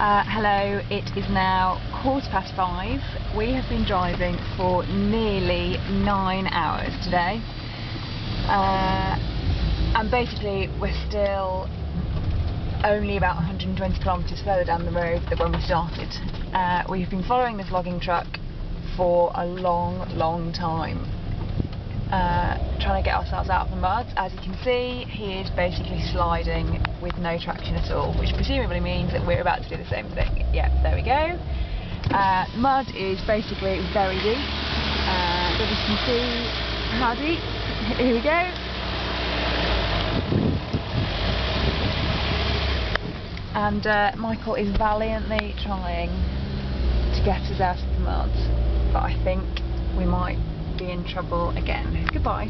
Hello, it is now 5:15. We have been driving for nearly 9 hours today, and basically we're still only about 120 kilometres further down the road than when we started. We've been following this logging truck for a long time, trying to get ourselves out of the mud. As you can see, he is basically sliding with no traction at all, which presumably means that we're about to do the same thing. Yeah, there we go. Mud is basically very deep. As you can see how deep. Here we go. And Michael is valiantly trying to get us out of the mud, but I think we might be in trouble again. Goodbye.